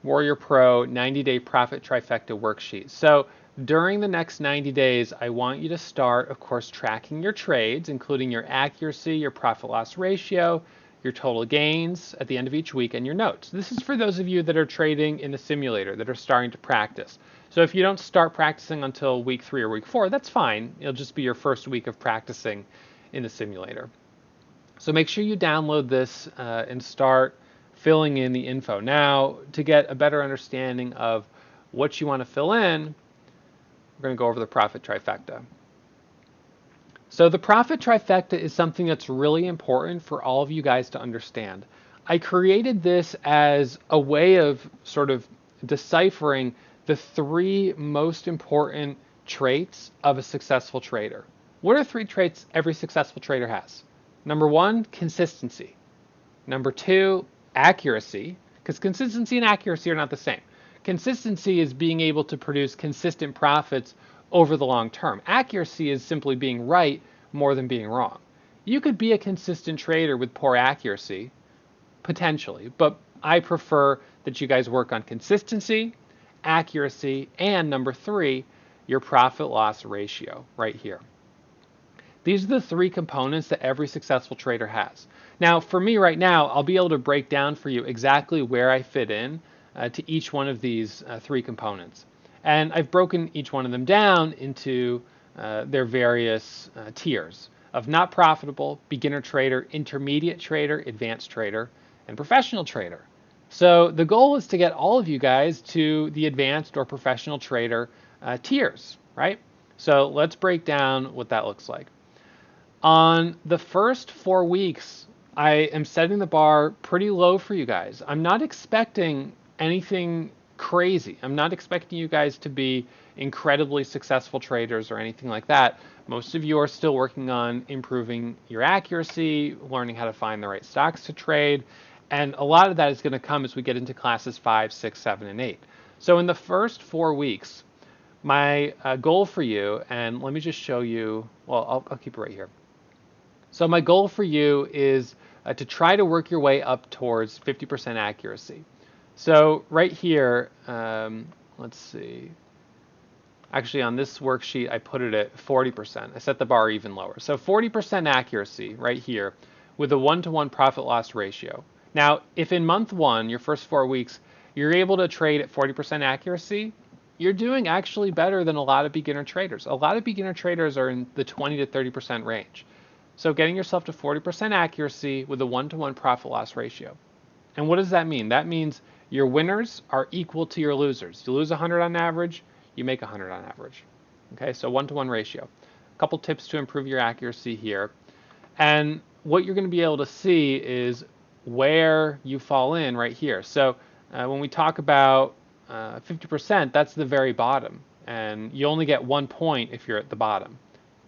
Warrior Pro 90-day Profit Trifecta worksheet. So during the next 90 days, I want you to start, of course, tracking your trades, including your accuracy, your profit loss ratio, your total gains at the end of each week, and your notes. This is for those of you that are trading in the simulator, that are starting to practice. So if you don't start practicing until week 3 or week 4, that's fine. It'll just be your first week of practicing in the simulator. So make sure you download this and start filling in the info. Now, to get a better understanding of what you want to fill in, we're going to go over the profit trifecta. So the profit trifecta is something that's really important for all of you guys to understand. I created this as a way of sort of deciphering the 3 most important traits of a successful trader. What are 3 traits every successful trader has? Number 1, consistency. Number 2, accuracy, because consistency and accuracy are not the same. Consistency is being able to produce consistent profits over the long term. Accuracy is simply being right more than being wrong. You could be a consistent trader with poor accuracy, potentially, but I prefer that you guys work on consistency, accuracy, and number 3, your profit loss ratio right here. These are the 3 components that every successful trader has. Now, for me right now, I'll be able to break down for you exactly where I fit in to each one of these 3 components. And I've broken each one of them down into their various tiers of not profitable, beginner trader, intermediate trader, advanced trader, and professional trader. So the goal is to get all of you guys to the advanced or professional trader tiers, right? So let's break down what that looks like. On the first 4 weeks, I am setting the bar pretty low for you guys. I'm not expecting anything crazy. I'm not expecting you guys to be incredibly successful traders or anything like that. Most of you are still working on improving your accuracy, learning how to find the right stocks to trade, and a lot of that is going to come as we get into classes 5, 6, 7, and 8. So in the first 4 weeks, my goal for you, and let me just show you, well, I'll keep it right here. So my goal for you is to try to work your way up towards 50% accuracy. So right here, let's see. Actually, on this worksheet, I put it at 40%. I set the bar even lower. So 40% accuracy right here with a 1-to-1 profit loss ratio. Now, if in month 1, your first 4 weeks, you're able to trade at 40% accuracy, you're doing actually better than a lot of beginner traders. A lot of beginner traders are in the 20 to 30% range. So getting yourself to 40% accuracy with a 1-to-1 profit loss ratio. And what does that mean? That means your winners are equal to your losers. You lose 100 on average, you make 100 on average. Okay, so 1-to-1 ratio. A couple tips to improve your accuracy here. And what you're going to be able to see is where you fall in right here. So when we talk about 50%, that's the very bottom. And you only get 1 point if you're at the bottom.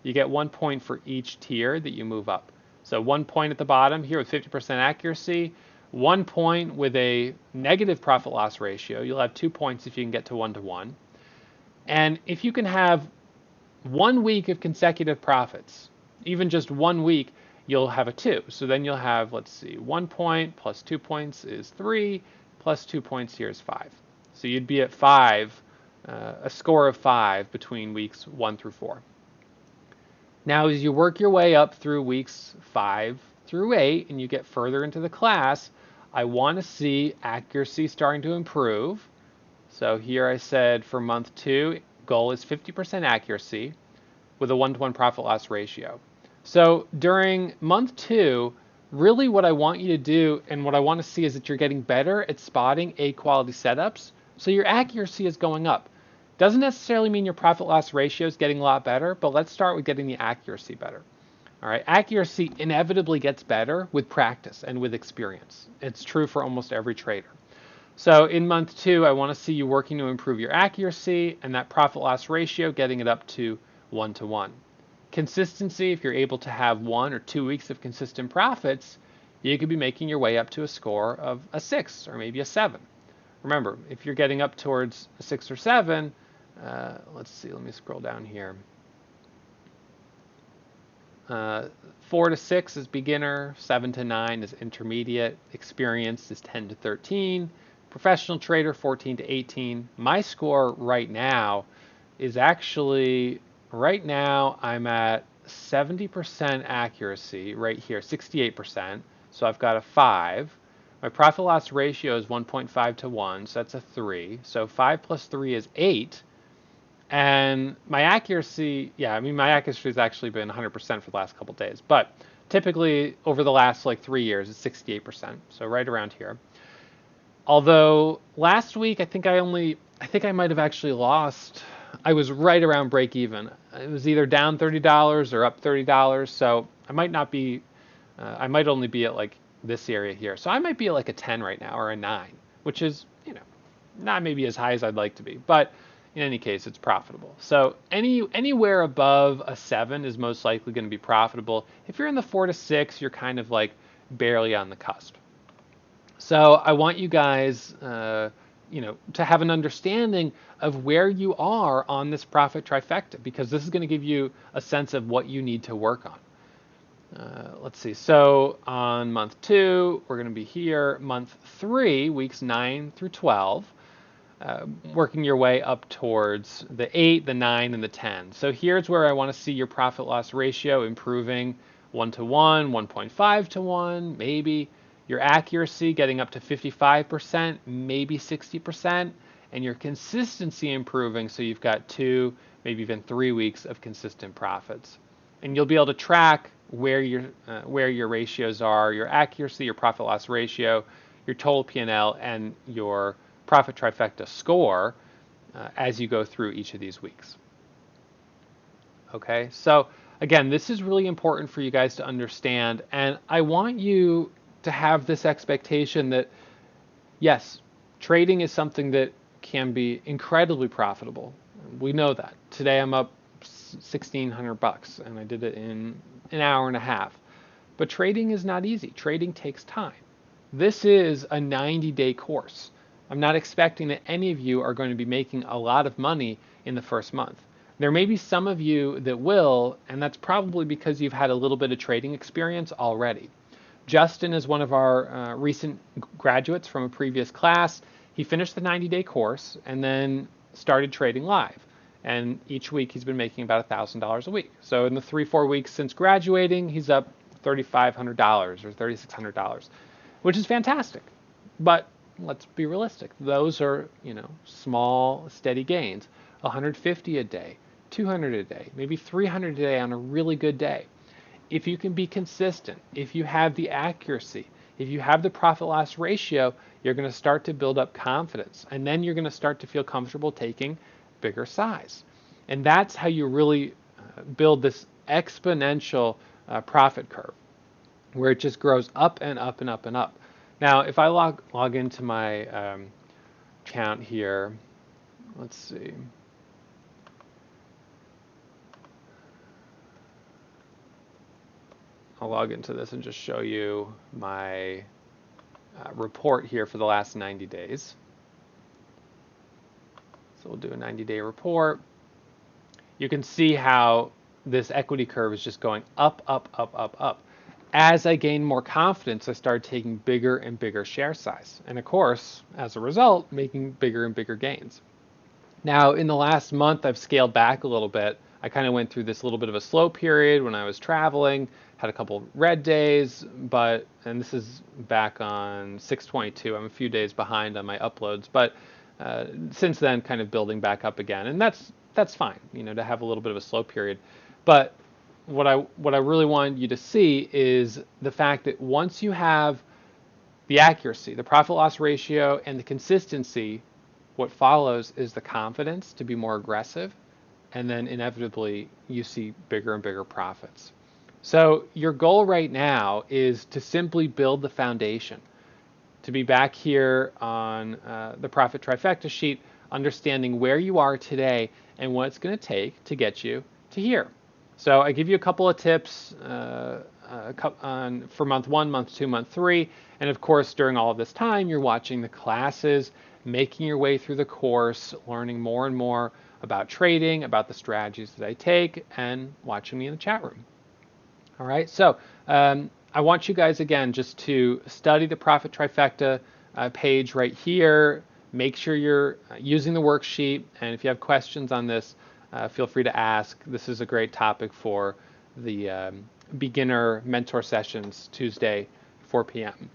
You get 1 point for each tier that you move up. So 1 point at the bottom here with 50% accuracy, 1 point with a negative profit loss ratio. You'll have 2 points if you can get to 1-to-1. And if you can have 1 week of consecutive profits, even just 1 week, you'll have a 2. So then you'll have, let's see, 1 point plus 2 points is 3, plus 2 points here is 5. So you'd be at 5, a score of 5 between weeks 1 through 4. Now, as you work your way up through weeks 5 through 8 and you get further into the class, I want to see accuracy starting to improve. So here I said for month 2, goal is 50% accuracy with a 1-to-1 profit loss ratio. So during month 2, really what I want you to do and what I want to see is that you're getting better at spotting A quality setups. So your accuracy is going up. Doesn't necessarily mean your profit loss ratio is getting a lot better, but let's start with getting the accuracy better. All right, accuracy inevitably gets better with practice and with experience. It's true for almost every trader. So in month 2, I want to see you working to improve your accuracy and that profit loss ratio, getting it up to 1-to-1. Consistency, if you're able to have 1 or 2 weeks of consistent profits, you could be making your way up to a score of a 6 or maybe a 7. Remember, if you're getting up towards a 6 or 7, let's see, let me scroll down here. 4 to 6 is beginner, 7 to 9 is intermediate, experienced is 10 to 13, Professional trader, 14 to 18. My score right now is actually, right now I'm at 70% accuracy right here, 68%. So I've got a 5. My profit loss ratio is 1.5 to 1, so that's a 3. So 5 plus 3 is 8. And my accuracy, yeah, I mean, my accuracy has actually been 100% for the last couple days, but typically over the last like 3 years, it's 68%. So right around here. Although last week, I think I might have actually lost. I was right around break even. It was either down $30 or up $30. So I might not be, I might only be at like this area here. So I might be at like a 10 right now or a 9, which is, not maybe as high as I'd like to be, but in any case, it's profitable. So anywhere above a 7 is most likely going to be profitable. If you're in the 4 to 6, you're kind of like barely on the cusp. So I want you guys, to have an understanding of where you are on this profit trifecta, because this is going to give you a sense of what you need to work on. Let's see. So on month 2, we're going to be here. Month 3, weeks 9 through 12, working your way up towards the 8, the 9, and the 10. So here's where I want to see your profit loss ratio improving 1 to 1, 1.5 to 1, maybe. Your accuracy getting up to 55%, maybe 60%, and your consistency improving so you've got 2, maybe even 3 weeks of consistent profits. And you'll be able to track where your ratios are, your accuracy, your profit loss ratio, your total P&L, and your profit trifecta score as you go through each of these weeks. Okay, so again, this is really important for you guys to understand, and I want you to have this expectation that, yes, trading is something that can be incredibly profitable. We know that. Today I'm up $1,600 and I did it in an hour and a half. But trading is not easy. Trading takes time. This is a 90-day course. I'm not expecting that any of you are going to be making a lot of money in the first month. There may be some of you that will, and that's probably because you've had a little bit of trading experience already. Justin is one of our recent graduates from a previous class. He finished the 90-day course and then started trading live. And each week he's been making about $1,000 a week. So in the 3-4 weeks since graduating, he's up $3,500 or $3,600, which is fantastic. But let's be realistic. Those are, small, steady gains. 150 a day, 200 a day, maybe 300 a day on a really good day. If you can be consistent, if you have the accuracy, if you have the profit loss ratio, you're going to start to build up confidence. And then you're going to start to feel comfortable taking bigger size. And that's how you really build this exponential profit curve, where it just grows up and up and up and up. Now, if I log into my account here, let's see. I'll log into this and just show you my report here for the last 90 days. So we'll do a 90-day report. You can see how this equity curve is just going up, up, up, up, up. As I gained more confidence, I started taking bigger and bigger share size. And of course, as a result, making bigger and bigger gains. Now, in the last month, I've scaled back a little bit. I kind of went through this little bit of a slow period when I was traveling, had a couple red days, and this is back on 6/22. I'm a few days behind on my uploads, but since then, kind of building back up again. And that's fine, to have a little bit of a slow period. But what I really wanted you to see is the fact that once you have the accuracy, the profit loss ratio, and the consistency, what follows is the confidence to be more aggressive, and then inevitably you see bigger and bigger profits. So your goal right now is to simply build the foundation, to be back here on the Profit Trifecta sheet, understanding where you are today and what it's going to take to get you to here. So I give you a couple of tips for month 1, month 2, month 3, and of course during all of this time you're watching the classes, making your way through the course, learning more and more about trading, about the strategies that I take, and watching me in the chat room. All right, so I want you guys again just to study the Profit Trifecta page right here. Make sure you're using the worksheet, and if you have questions on this, feel free to ask. This is a great topic for the beginner mentor sessions Tuesday, 4 p.m.